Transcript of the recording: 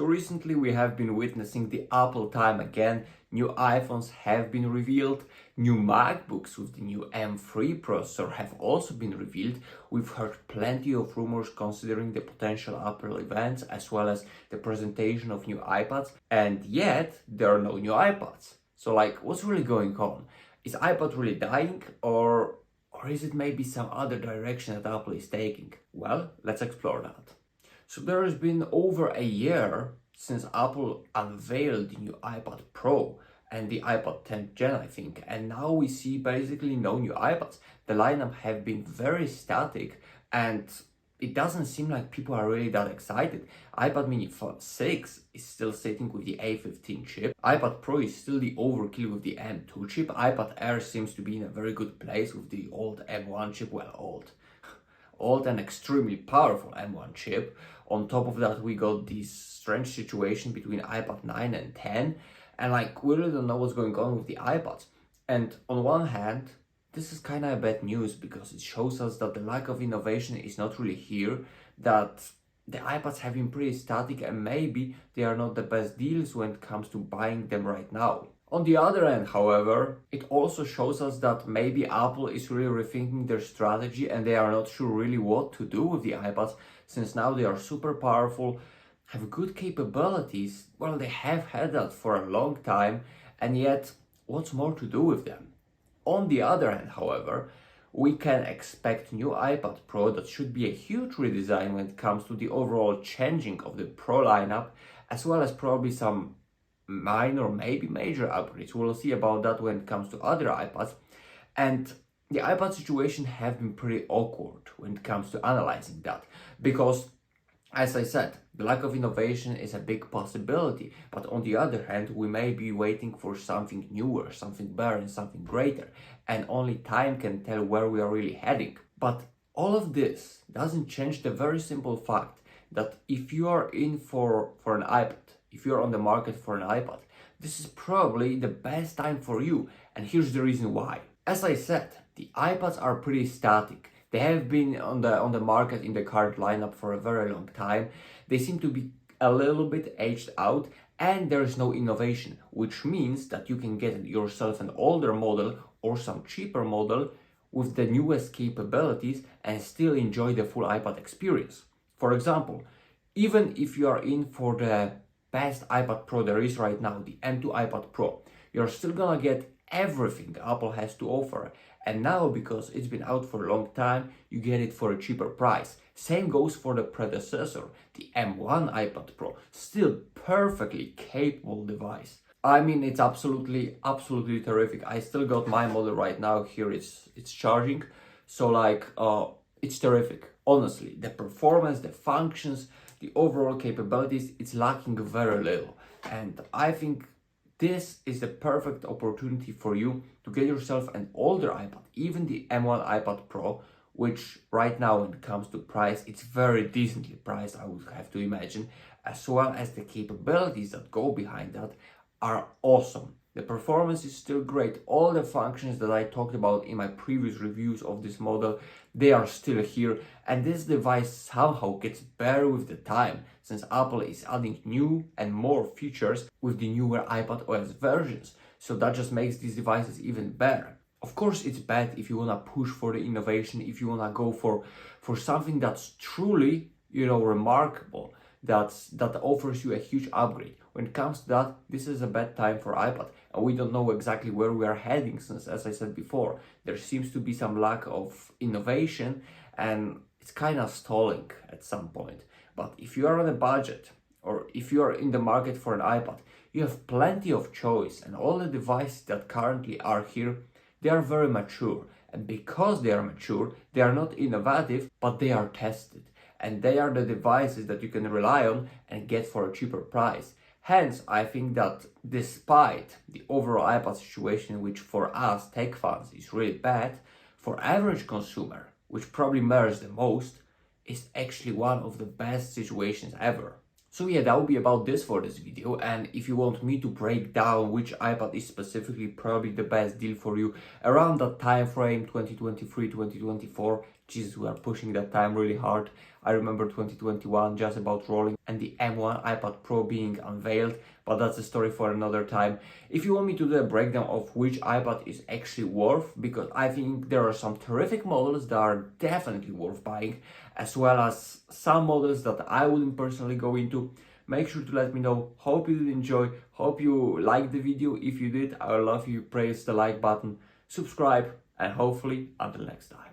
So recently we have been witnessing the Apple time again. New iPhones have been revealed, new MacBooks with the new M3 processor have also been revealed. We've heard plenty of rumors considering the potential Apple events as well as the presentation of new iPads, and yet there are no new iPads. So what's really going on? Is iPad really dying, or is it maybe some other direction that Apple is taking? Well, let's explore that. So there has been over a year since Apple unveiled the new iPad Pro and the iPad 10th Gen, I think, and now we see basically no new iPads. The lineup have been very static, and it doesn't seem like people are really that excited. iPad mini 6 is still sitting with the A15 chip. iPad Pro is still the overkill with the M2 chip. iPad Air seems to be in a very good place with the old M1 chip. Well, old and extremely powerful M1 chip. On top of that, we got this strange situation between iPad 9 and 10, and we really don't know what's going on with the iPads. And on one hand, this is kind of bad news because it shows us that the lack of innovation is not really here, that the iPads have been pretty static and maybe they are not the best deals when it comes to buying them right now. On the other hand, however, it also shows us that maybe Apple is really rethinking their strategy and they are not sure really what to do with the iPads, since now they are super powerful, have good capabilities. Well, they have had that for a long time, and yet what's more to do with them? On the other hand, however, we can expect new iPad Pro that should be a huge redesign when it comes to the overall changing of the Pro lineup, as well as probably some minor, maybe major upgrades. We'll see about that when it comes to other iPads. And the iPad situation have been pretty awkward when it comes to analyzing that, because as I said, the lack of innovation is a big possibility, but on the other hand, we may be waiting for something newer, something better and something greater, and only time can tell where we are really heading. But all of this doesn't change the very simple fact that if you are in for an iPad, if you're on the market for an iPad, this is probably the best time for you, and here's the reason why. As I said, the iPads are pretty static. They have been on the market in the current lineup for a very long time. They seem to be a little bit aged out, and there is no innovation, which means that you can get yourself an older model or some cheaper model with the newest capabilities and still enjoy the full iPad experience. For example, even if you are in for the best iPad Pro there is right now, the M2 iPad Pro, you're still gonna get everything Apple has to offer. And now, because it's been out for a long time, you get it for a cheaper price. Same goes for the predecessor, the M1 iPad Pro, still perfectly capable device. I mean, it's absolutely terrific. I still got my model right now here, it's charging. So it's terrific. Honestly, the performance, the functions, the overall capabilities, it's lacking very little. And I think this is the perfect opportunity for you to get yourself an older iPad, even the M1 iPad Pro, which right now when it comes to price, it's very decently priced, I would have to imagine, as well as the capabilities that go behind that are awesome. The performance is still great. All the functions that I talked about in my previous reviews of this model, they are still here, and this device somehow gets better with the time, since Apple is adding new and more features with the newer iPad OS versions. So that just makes these devices even better. Of course, it's bad if you wanna push for the innovation, if you wanna go for something that's truly, remarkable, that offers you a huge upgrade. When it comes to that, this is a bad time for iPad, and we don't know exactly where we are heading, since, as I said before, there seems to be some lack of innovation and it's kind of stalling at some point. But if you are on a budget, or if you are in the market for an iPad, you have plenty of choice, and all the devices that currently are here, they are very mature, and because they are mature, they are not innovative, but they are tested, and they are the devices that you can rely on and get for a cheaper price. Hence, I think that despite the overall iPad situation, which for us tech fans is really bad, for average consumer, which probably matters the most, is actually one of the best situations ever. So yeah, that will be about this for this video, and if you want me to break down which iPad is specifically probably the best deal for you around that time frame 2023-2024, Jesus, we are pushing that time really hard. I remember 2021 just about rolling and the M1 iPad Pro being unveiled, but that's a story for another time. If you want me to do a breakdown of which iPad is actually worth, because I think there are some terrific models that are definitely worth buying, as well as some models that I wouldn't personally go into, make sure to let me know. Hope you did enjoy, hope you liked the video. If you did, I would love you press the like button, subscribe, and hopefully until next time.